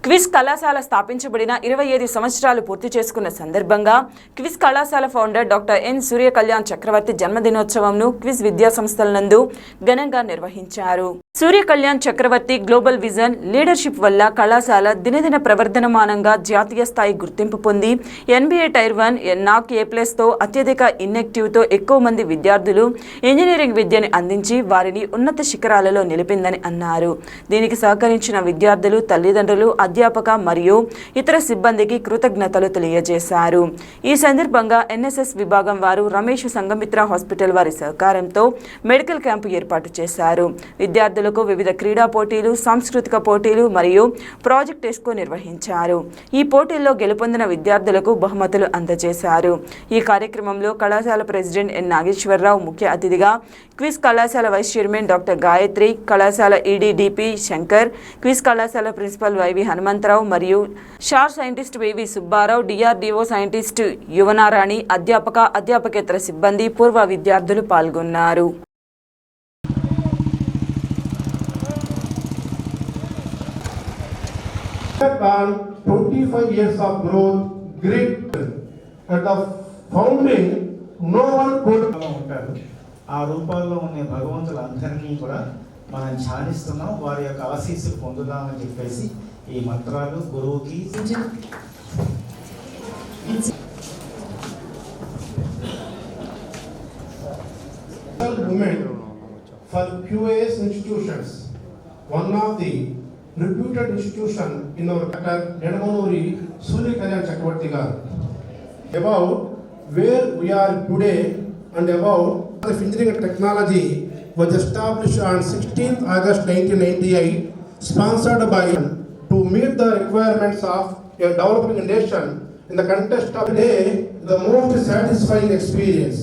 Quiz కళాశాల స్థాపించబడిన 25 సంవత్సరాలు పూర్తి చేసుకున్న సందర్భంగా క్విజ్ కళాశాల ఫౌండర్ డాక్టర్ ఎన్ సూర్య కళ్యాణ్ చక్రవర్తి జన్మదినోత్సవంను క్విజ్ విద్యా సంస్థల నందు ఘనంగా నిర్వహించారు. సూర్య కళ్యాణ్ చక్రవర్తి గ్లోబల్ విజన్ లీడర్షిప్ వల్ల కళాశాల దినదిన ప్రవర్ధనమానంగా జాతీయ స్థాయి గుర్తింపు పొంది NBA టైర్ 1 నాక్ A+తో అత్యధిక ఇన్నెక్టివ్తో ఎక్కువ మంది విద్యార్థులు ఇంజనీరింగ్ విద్యని అందించి వారిని ఉన్నత శిఖరాలలో నిలిపిందని అన్నారు. దీనికి సహకరించిన విద్యార్థులు, తల్లిదండ్రులు, అధ్యాపక మరియు ఇతర సిబ్బందికి కృతజ్ఞతలు తెలియజేశారు. ఈ సందర్భంగా NSS విభాగం వారు రమేష్ సంగమిత్ర హాస్పిటల్ వారి సహకారంతో మెడికల్ క్యాంపు ఏర్పాటు చేశారు. విద్యార్థులకు వివిధ క్రీడా పోటీలు, సాంస్కృతిక పోటీలు మరియు ప్రాజెక్ట్ ఎక్స్పో నిర్వహించారు. ఈ పోటీల్లో గెలుపొందిన విద్యార్థులకు బహుమతులు అందజేశారు. ఈ కార్యక్రమంలో కళాశాల ప్రెసిడెంట్ ఎన్ నాగేశ్వరరావు ముఖ్య అతిథిగా, క్విజ్ కళాశాల వైస్ చైర్మన్ డాక్టర్ గాయత్రి, కళాశాల ED/DP శంకర్, క్విజ్ కళాశాల ప్రిన్సిపల్ వైవి హనుమంతరావు మరియు షార్ సైంటిస్ట్ వివి సుబ్బారావు, DRDO సైంటిస్ట్ యువనారాణి, అధ్యాపకేతర సిబ్బంది, పూర్వ విద్యార్థులు పాల్గొన్నారు. On 25 years of growth, grit, at the founding, no one could. ఆ రూపాల్లో ఉన్న భగవంతులందరినీ కూడా మనం ధ్యానిస్తున్నాం. వారి యొక్క ఆశీస్సులు పొందుదామని చెప్పేసి ఈ మంత్రాలు గురువుకి for QAS institutions, one of the reputed institution in our Jmj Surya Kalyan Chakravarti garu, about where we are today and about the engineering and technology was established on 16th August 1998, sponsored by to meet the requirements of a developing nation in the context of the day, the most satisfying experience.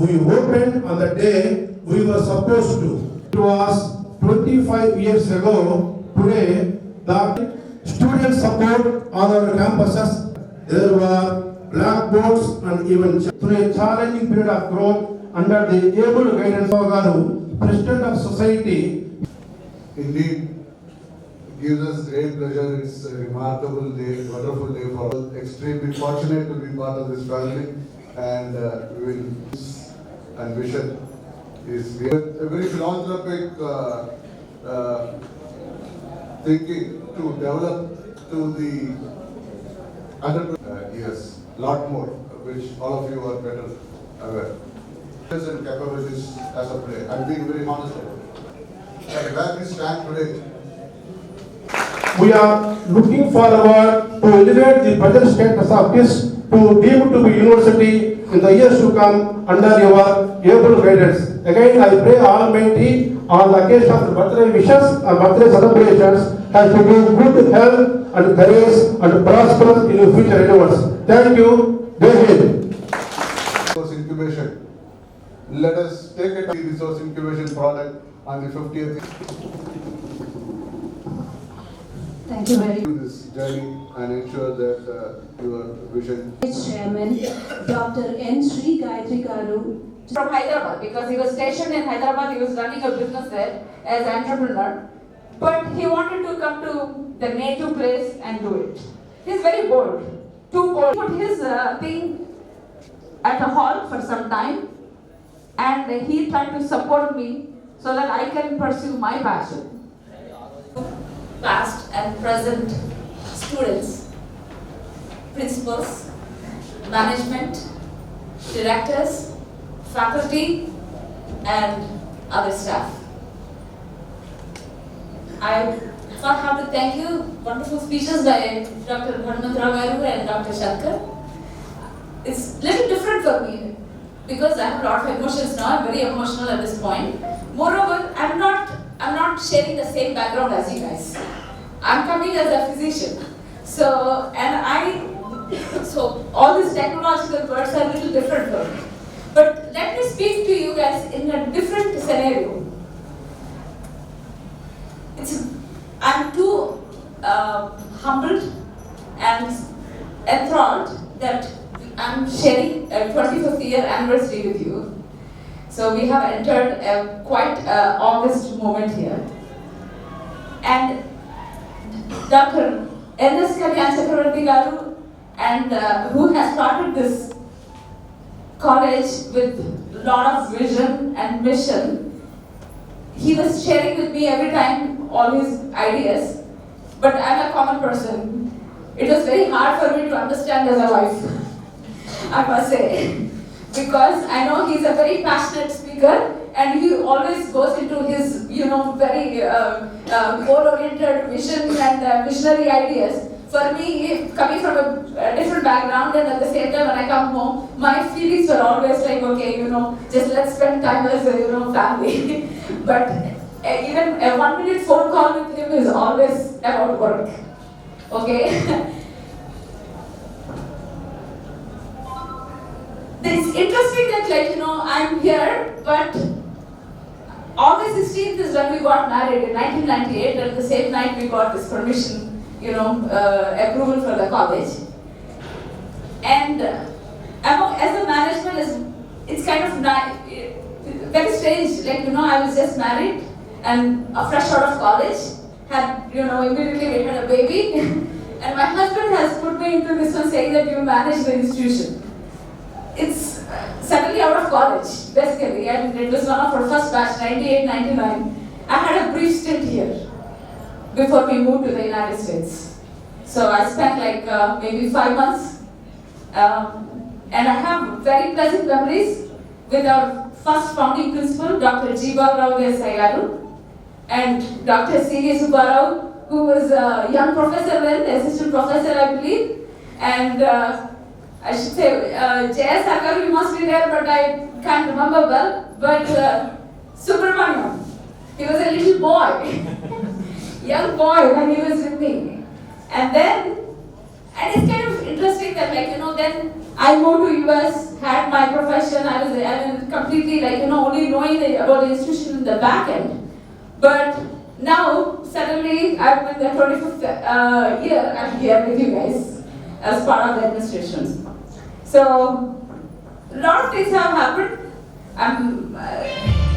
We opened on the day we were supposed to. It was 25 years ago. Today, the student support on our campuses, there were blackboards and even through a challenging period of growth under the able guidance of Garu, President of Society. Indeed, it gives us great pleasure. It's a remarkable day, wonderful day for us. Extremely fortunate to be part of this family, and we will and vision is a very philanthropic thinking to develop to the other yes, lot more, which all of you are better aware. And capabilities as of today, I'm being very honest about it. And where we stand today, we are looking forward to elevate the present status of this to deemed to be university in the years to come under your able guidance. Again, I pray Almighty on the occasion of the birthday wishes and birthday celebrations has to give good health and courage and prosperous in your future endeavors. Thank you. David. Resource incubation. Let us take it to the resource incubation product on the 50th. Thank you very much. This journey and ensure that your vision. Chairman Dr. N. Sri Gayatri Garu from Hyderabad, because he was stationed in Hyderabad. He was running a business there as an entrepreneur, but he wanted to come to the native place and do it. He's very bold, too bold. He put his thing at a halt for some time, and he tried to support me so that I can pursue my passion. Past and present students, principals, management, directors, faculty, and other staff. I first have to thank you. Wonderful speeches by Dr. Hanumantarao Garu and Dr. Shankar. It's little different for me because I have a lot of emotions now. I'm very emotional at this point. Moreover, I'm not sharing the same background as you guys. I'm coming as a physician. So all these technological words are a little different for me. But let me speak to you guys in a different scenario. I'm too humbled and enthralled that I'm sharing a 25th year anniversary with you. So we have entered a quite August moment here. And Dr. N.S. Kalyan Chakravarti Garu, and who has started this college with a lot of vision and mission. He was sharing with me every time all his ideas, but I'm a common person. It was very hard for me to understand as a wife, I must say, because I know he's a very passionate speaker and he always goes into his, very goal-oriented vision and visionary ideas. For me, coming from a different background, and at the same time when I come home, my feelings were always like, okay, just let's spend time as a, family. But even a 1-minute phone call with him is always about work. Okay? It's interesting that I'm here, but August 16th is when we got married in 1998, and the same night we got this permission, approval for the college. And as a management, it's kind of very strange. I was just married and fresh out of college, had immediately we had a baby, and my husband has put me into this one saying that you manage the institution. It's suddenly out of college, basically, and it was one of our first batch, 98, 99. I had a brief stint here before we moved to the United States. So I spent maybe 5 months, and I have very pleasant memories with our first founding principal, Dr. Jmj Garu, and Dr. C.V. Subbarao, who was a young professor then, assistant professor, I believe, and I should say, J.S. Sarkar, you must be there, but I can't remember well. But Subramaniam, he was a little boy, young boy when he was with me. And it's kind of interesting that, then I moved to US, had my profession, I was completely, only knowing about the institution in the back end. But now, suddenly, I'm in the 25th year, I'm here with you guys as part of the administration. So, a lot of things have happened.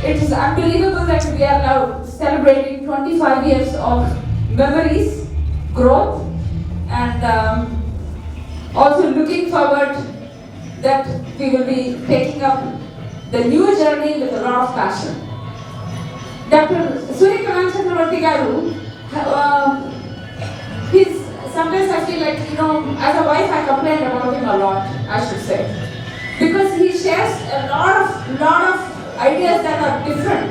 It is unbelievable that we are now celebrating 25 years of memories, growth, and also looking forward that we will be taking up the new journey with a lot of passion. Dr. Surya Kalyan Chakravarti Garu, sometimes I feel like, as a wife I complain about him a lot, I should say. Because he shares a lot of ideas that are different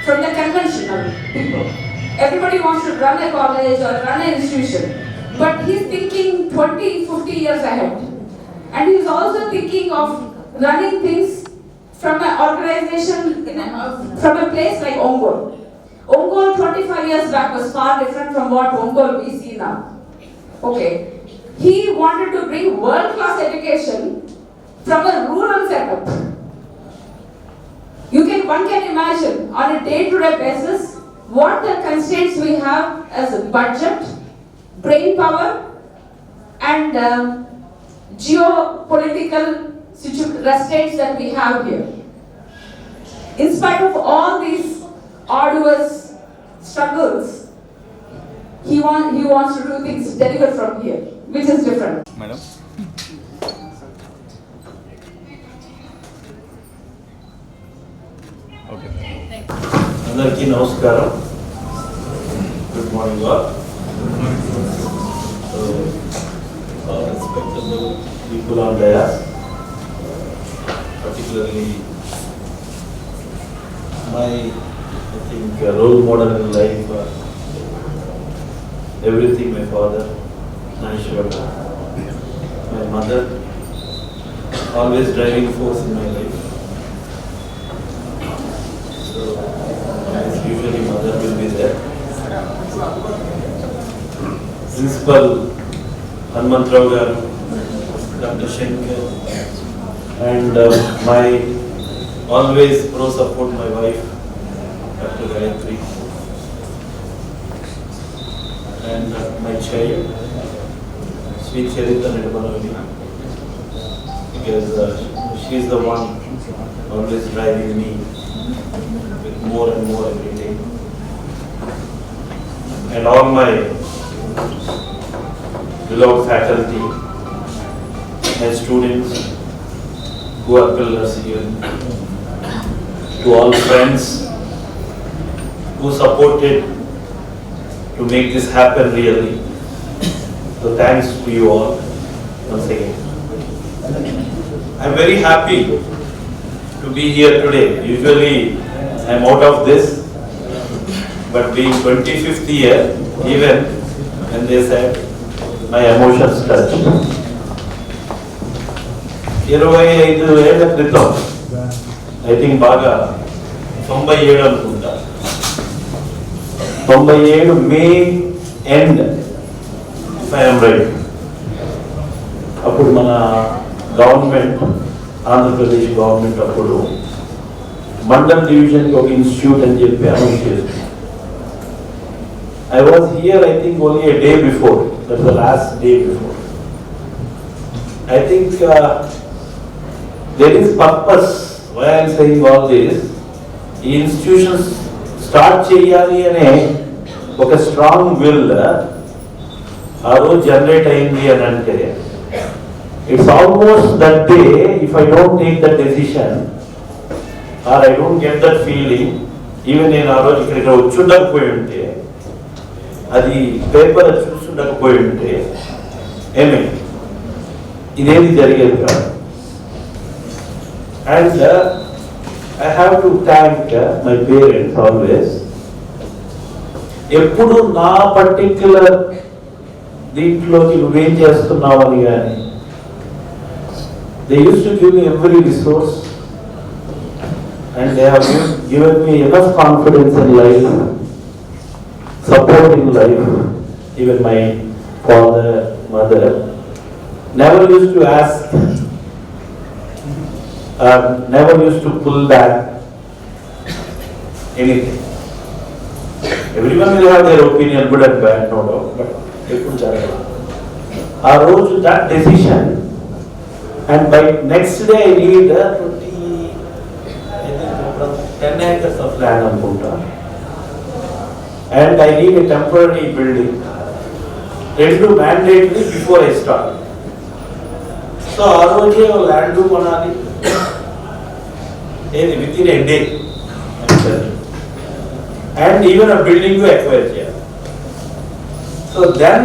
from the conventional people. Everybody wants to run a college or run an institution, but he's thinking 20, 50 years ahead. And he's also thinking of running things from an organization, from a place like Ongole. Ongole 25 years back was far different from what Ongole we see now. Okay, he wanted to bring world-class education from a rural setup. One can imagine on a day-to-day basis what the constraints we have as a budget, brain power, and geopolitical restraints that we have here. In spite of all these arduous struggles, he wants to do things delivered from here, which is different. Madam. Okay. Andarki namaskaram. Good morning all. All respectable people on dais, particularly my, role model in life. Everything, my father, Nanishwara, my mother, always driving force in my life. So, as usually mother will be there. Principal Hanumantrao Garu, Dr. Shankar, and my always pro support my wife, Dr. Gayatri. And my child, Sweet Charita Nidmanoli, because she is the one always driving me with more and more every day. And all my beloved faculty, my students who are pillars here, to all friends who supported to make this happen really. So thanks to you all once again. I'm very happy to be here today. Usually I'm out of this, but being 25th year, even when they said my emotions touched. 25 ఏళ్ల క్రితం I think బాగా 97 అనుకుంటా, 97 May end if I am right. అప్పుడు మన government, Andhra Pradesh government అప్పుడు మండల్ డివిజన్కి ఒక institute అని చెప్పి అనౌన్స్ చేస్తుంది. I was here, I think, only a day before. That was the last day before. I think there is purpose why I am saying all this. The institutions start cheyali ane oka strong will aro generate ayindi ani ante. It's almost that day, if I don't take that decision or I don't get that feeling, even in aro ikkada vachundakapoyi unte అది paper చూస్తుండకపోయి ఉంటే ఏమే ఇదేది జరిగేది కాదు. And I have to thank my parents always. ఎప్పుడు నా particular దీంట్లోకి నువ్వేం చేస్తున్నావు అని కానీ they use to give me every resource and they have given me enough confidence in life, support in life. Even my father, mother never used to ask, never used to pull back anything. Everyone will have their opinion, good and bad, no doubt, but I wrote that decision, and by next day I need 10 acres of land on Punta. And I need a temporary building. They do mandatory before I start. So ROJ land konali within a day. And even a building to acquire here. So then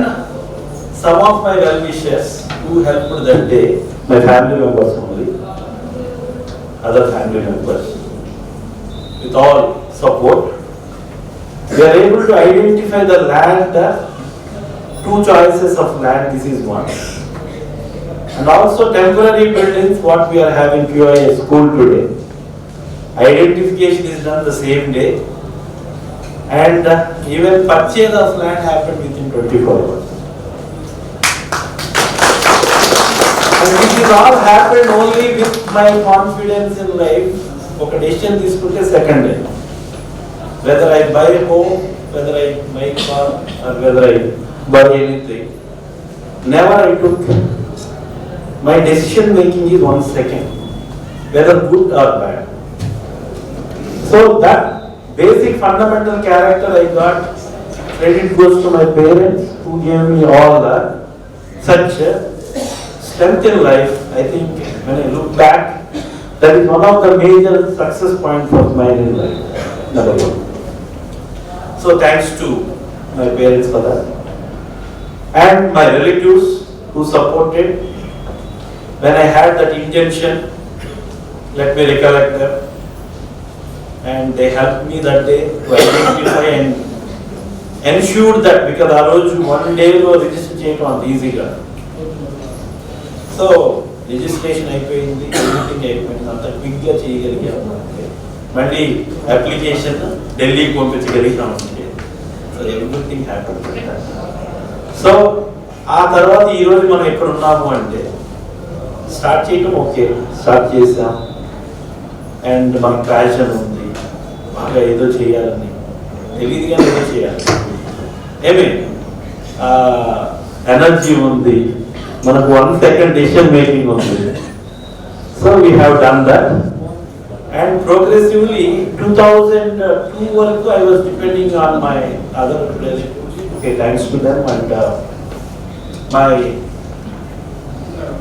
some of my well-wishers who helped that day, my family members only, other family members, with all support, we are able to identify the land, two choices of land, this is one. And also temporary buildings, what we are having QI school today. Identification is done the same day. And even purchase of land happened within 24 hours. And this is all happened only with my confidence in life. Okay, decision this took a second day. Whether I buy a home, whether I buy a car, or whether I buy anything, never I took. My decision making is 1 second, whether good or bad. So that basic fundamental character I got, credit goes to my parents who gave me all that. Such strength in life, I think when I look back, that is one of the major success points of mine in life. Number one. So thanks to my parents for that, and my relatives who supported. When I had that intention, let me recollect them, and they helped me that day to identify and ensure that, because I was 1 day to register on easy. So registration అయిపోయింది, everything అయిపోయింది, అంత క్విక్గా చేయగలిగాము. మళ్ళీ application ఢిల్లీకి పంపించగలిగాము. So everything happen. So ఆ తర్వాత ఈరోజు మనం ఎక్కడ ఉన్నాము అంటే స్టార్ట్ చేయటం ఓకే, స్టార్ట్ చేసాం. అండ్ మనకు ప్యాషన్ ఉంది, బాగా ఏదో చేయాలని, తెలియదుగా ఏదో చేయాలి, ఏమే ఎనర్జీ ఉంది, మనకు 1 second డెసిషన్ మేకింగ్ ఉంది. So we have done that. And progressively, 2002 varaku I was depending on my other relatives. Okay, thanks to them, and my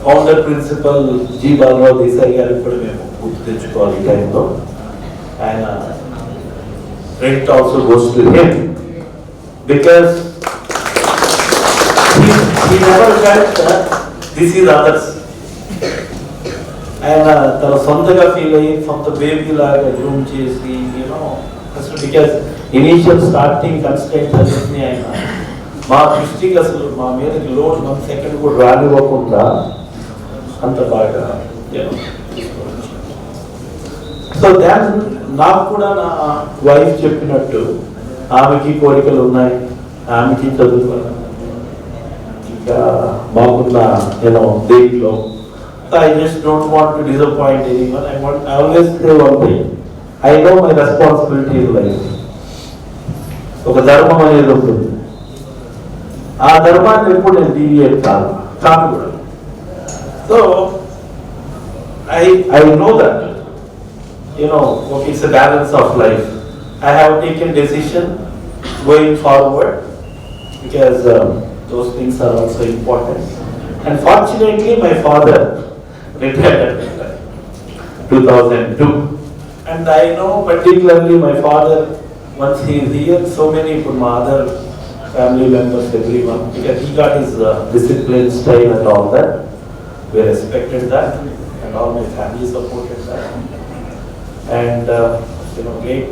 founder principal G. Balrao Desai గారు కూడా మేము గుర్తు తెచ్చుకోవాలి ఈ టైంలో. ఆయన credit also goes to him because he never felt that this is others. ఆయన తన సొంతగా ఫీల్ అయ్యి సొంత బేబీ లాగా గ్రూమ్ చేసి అసలు బికాస్ ఇనీషియల్ స్టార్టింగ్ కన్స్టెంట్స్ అన్నింటినీ ఆయన మా దృష్టికి అసలు మా మీదకి లోడ్ 1 సెకండ్ కూడా రానివ్వకుండా అంత బాగా సో దాన్ నాకు కూడా నా వైఫ్ చెప్పినట్టు ఆమెకి కోరికలు ఉన్నాయి, ఆమెకి చదువుకోవాలి ఇంకా మాకున్న దేంట్లో. I just don't want to disappoint anyone. I always say one thing. I know my responsibility in life. ఒక ధర్మం అనేది ఉంటుంది, ఆ ధర్మాన్ని ఎప్పుడు నేను డీవియేట్ కాకూడదు. So I know that okay, it's a balance of life. I have taken decision going forward because those things are also important. And fortunately my father retired at 2002. And I know particularly my father, once he is here, so many my other family members, everyone, because he got his discipline, style and all that. We respected that and all my family supported that. And great.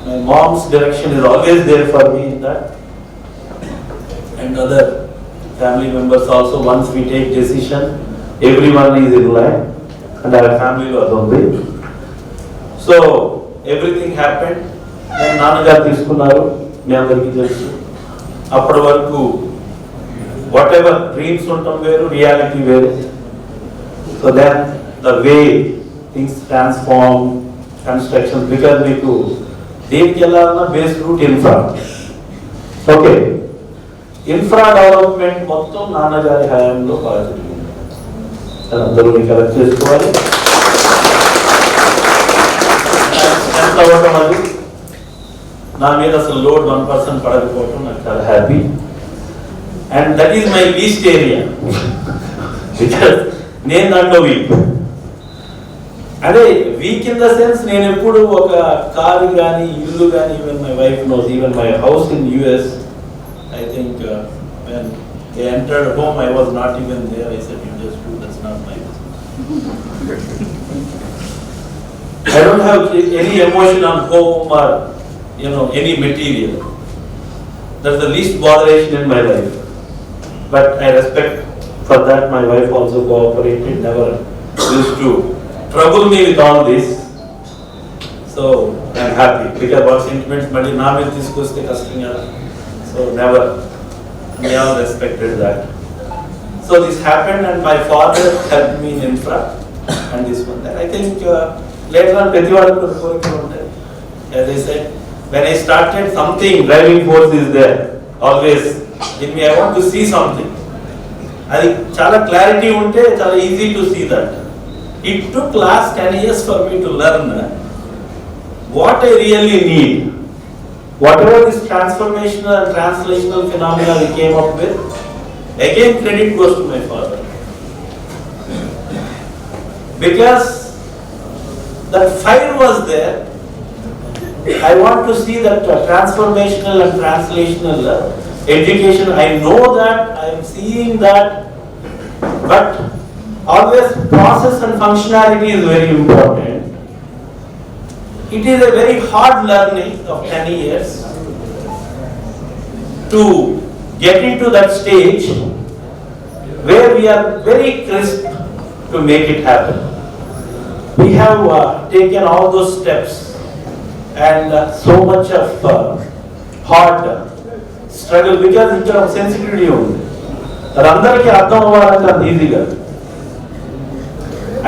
My mom's direction is always there for me in that. And other family members also, once we take decision, everyone is in line and our family was on the. So everything happened. నేను నాన్నగారు తీసుకున్నారు, మీ అందరికీ తెలుసు. అప్పటి వరకు what ever dreams ఉండటం వేరు, reality వేరు. So then the way things transform construction because మీకు దేనికి వెళ్ళాలన్నా base root infra. Okay, infra development మొత్తం నాన్నగారి హయాంలో బాగా జరిగింది. అందరూ కలెక్ట్ చేసుకోవాలి. ఎంత అవ్వటం అది నా మీద అసలు లోడ్ 1% పడకపోవటం నాకు చాలా happy. And that is my least area because నేను దాంట్లో వీక్. అదే వీక్ ఇన్ ద సెన్స్ నేను ఎప్పుడు ఒక కారు కానీ ఇల్లు కానీ, even my wife knows, even my house in US, I think when they entered home, I was not even there. I said, "You just do. That's not my business." I don't have any emotion on home or any material. That's the least botheration in my life. But I respect for that. My wife also cooperated. Never used to trouble me with all this. So I'm happy because what sentiments, but now with this koste kastinga. So never, we all respected that. So this happened and my father helped me in infra and this one that. I think later on as I said, when I started, something driving force is there always in me. I want to see something. I think chala clarity unte chala easy to see that. It took last 10 years for me to learn what I really need. Whatever this transformational and translational phenomena we came up with, again credit goes to my father. Because that fire was there. I want to see that transformational and translational education. I know that, I am seeing that, but always process and functionality is very important. It is a very hard learning of 10 years to get into that stage where we are very crisp to make it happen. We have taken all those steps and so much of hard struggle because it is sensitivity only. Randariki ardham avvalanటే అది ఈజీగా.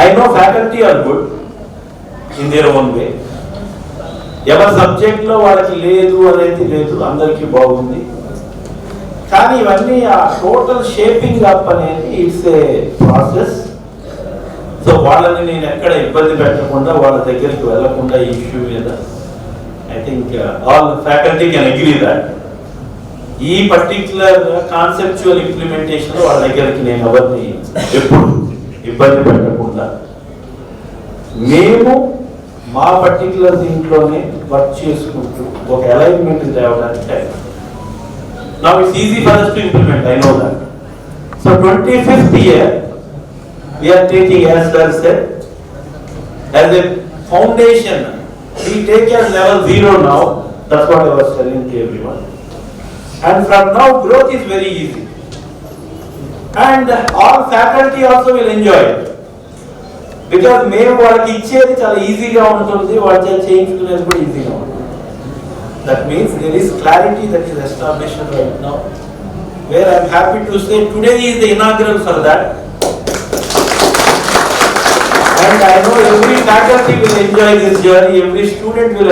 I know faculty are good in their own way. ఎవరి సబ్జెక్ట్లో వాళ్ళకి లేదు అనేది లేదు, అందరికీ బాగుంది. కానీ ఇవన్నీ ఆ టోటల్ షేపింగ్ అప్ అనేది ఇట్స్ ఏ ప్రాసెస్. సో వాళ్ళని నేను ఎక్కడ ఇబ్బంది పెట్టకుండా, వాళ్ళ దగ్గరికి వెళ్ళకుండా ఈ ఇష్యూ మీద I think all faculty can agree that. ఈ పర్టిక్యులర్ కాన్సెప్చువల్ ఇంప్లిమెంటేషన్ వాళ్ళ దగ్గరికి నేను ఎవరిని ఎప్పుడు ఇబ్బంది పెట్టకుండా మేము మా పర్టిక్యులర్ దీంట్లోనే వర్క్ చేసుకుంటూ ఒక అలైన్మెంట్ తేవడానికి now it's easy for us to implement, I know that. So 25th year we are taking, as sir said, as a foundation. We take as level 0 now. That's what I was telling to everyone. And from now growth is very easy. And all faculty also will enjoy it. Because మేము వాళ్ళకి ఇచ్చేది చాలా ఈజీగా ఉంటుంది, వాళ్ళ చేయించుకునేది కూడా ఈజీగా ఉంటుంది. That means there is clarity that is established right now, where I am happy to say today is the inaugural for that. And I know every faculty will enjoy this journey, every student will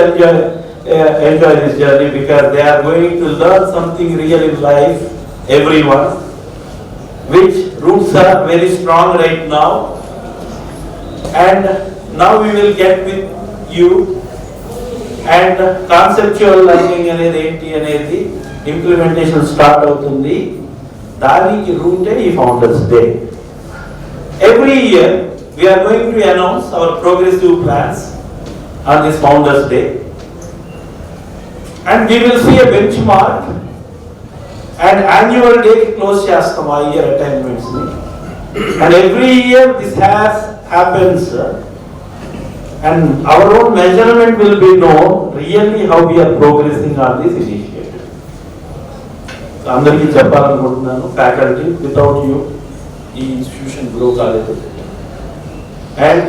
enjoy this journey, because they are going to learn something real in life, everyone, which roots are very strong right now. And now we will get with you, and conceptual learning అనేది ఏంటి అనేది implementation start అవుతుంది. దానికి రూటే ఈ founders day. Every year we are going to announce our progressive plans on this founders day, and we will see a benchmark, and annual day close చేస్తాం ఆ year అటైన్మెంట్స్ ని. And every year this happens, and our own measurement will be known really how we are progressing on this initiative. So అందరికీ చెప్పాలనుకుంటున్నాను, faculty without you ఈ institution grow కాలేదు. And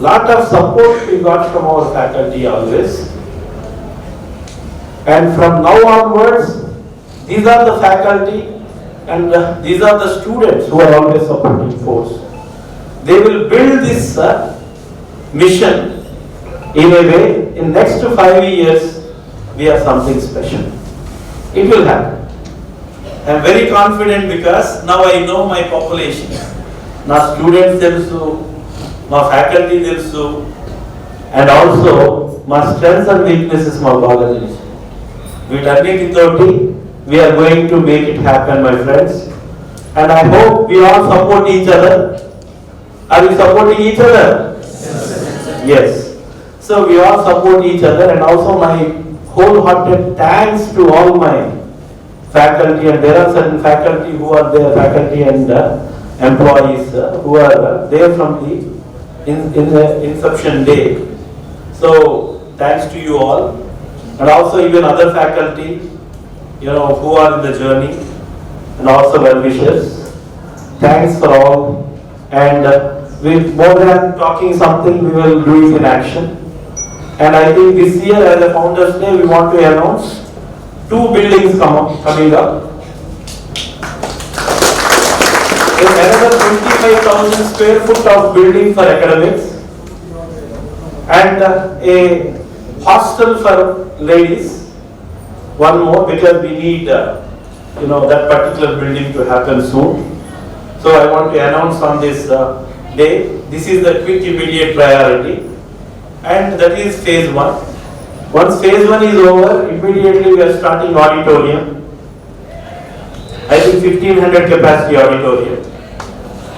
lot of support we got from our faculty always. And from now onwards, these are the faculty and these are the students who are always supporting force. They will build this mission in a way. In next 5 years we have something special. It will happen. I am very confident because now I know my population. Na students తెలుసు, మా faculty తెలుసు, and also మా strengths and weaknesses మా బాగా తెలుసు. వీటన్నిటితోటి we are going to make it happen, my friends, and I hope we all support each other. Are we supporting each other? Yes. So we all support each other, and also my wholehearted thanks to all my faculty, and there are certain faculty who are there, faculty and employees who are there from the in the inception day. So thanks to you all, and also even other faculty, who are in the journey, and also well wishers. Thanks for all, and with more than talking something, we will do it in action. And I think this year as a Founders Day, we want to announce 2 buildings coming up. There's another 25,000 square foot of building for academics, and a hostel for ladies. One more, because we need that particular building to happen soon. So I want to announce on this day, this is the quick immediate priority, and that is phase 1. Once phase 1 is over, immediately we are starting auditorium. I think 1500 capacity auditorium.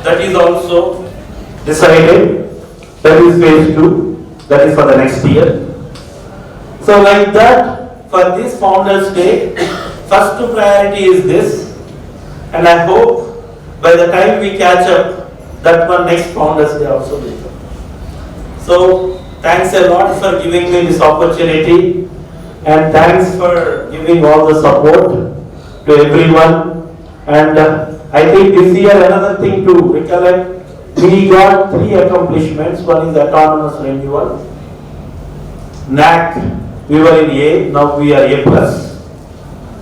That is also decided. That is phase 2. That is for the next year. So like that, for this Founders Day, first priority is this, and I hope by the time we catch up, that one next Founders Day also will come. So thanks a lot for giving me this opportunity, and thanks for giving all the support to everyone. And I think this year another thing to recollect, we got 3 accomplishments. One is autonomous renewal. NAC, we were in A, now we are A+,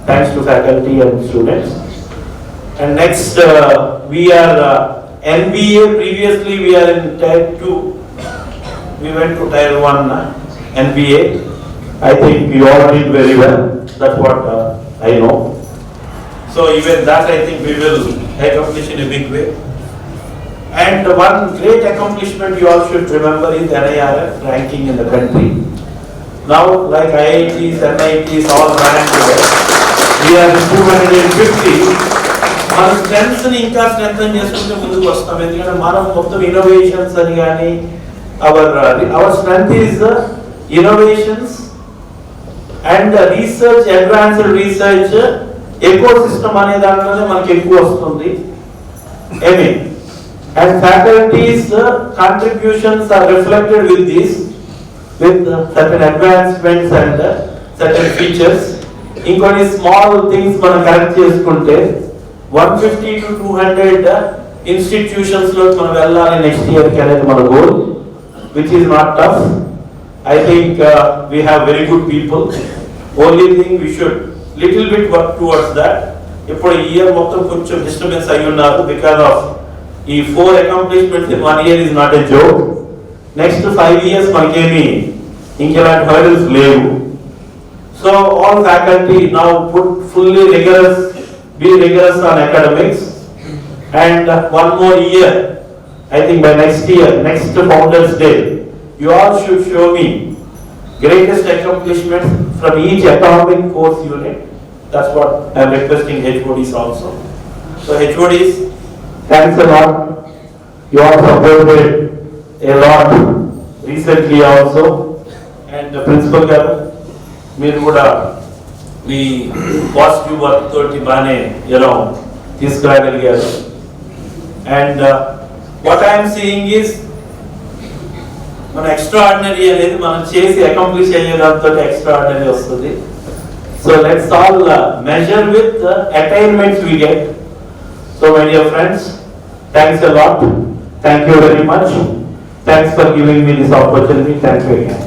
thanks to faculty and students. And next we are NBA. Previously we are in Tier 2. We went to Tier 1 NBA. I think we all did very well. That's what I know. So even that I think we will accomplish in a big way. And one great accomplishment you all should remember is NIRF ranking in the country. Now like IITs, NITs all ranked together. we are 250. మన strengths ని ఇంకా strengthen చేసుకుంటే ముందుకు వస్తాం. ఎందుకంటే మనం మొత్తం innovations అని కానీ our strength is innovations and research, advanced research, ecosystem అనే దాంట్లోనే మనకి ఎక్కువ వస్తుంది. ఏమి and faculties contributions are reflected with this, with certain advancements and certain features. ఇంకొన్ని స్మాల్ థింగ్స్ మనం కరెక్ట్ చేసుకుంటే 150 to 200 ఇన్స్టిట్యూషన్స్ లో మనం వెళ్ళాలి నెక్స్ట్ ఇయర్ కి అనేది మన goal, which is not tough. I think we have very good people. Only thing we should little bit work towards that. ఇప్పుడు ఈ ఇయర్ మొత్తం కొంచెం డిస్టర్బెన్స్ అయి ఉన్నారు బికాస్ ఆఫ్ ఈ 4 accomplishments in 1 year is not a joke. Next 5 years మనకేమి ఇంకెలాంటి hurdles లేవు. So all faculty now put fully rigorous, be rigorous on academics, and one more year, I think by next year, next Founders Day, you all should show me greatest accomplishments from each atomic course unit. That's what I am requesting HODs also. So HODs, thanks a lot. You all supported a lot recently also, and the principal garu meer kuda మీ positive work తోటి బాగానే తీసుకురాగలిగారు. And what I'm seeing is మన extraordinary అనేది మనం చేసి accomplish అయ్యే దాంతో ఎక్స్ట్రాఆర్డినరీ వస్తుంది. So let's all measure with attainments we get. So my dear friends, thanks a lot. Thank you very much. Thanks for giving me this opportunity. Thank you again.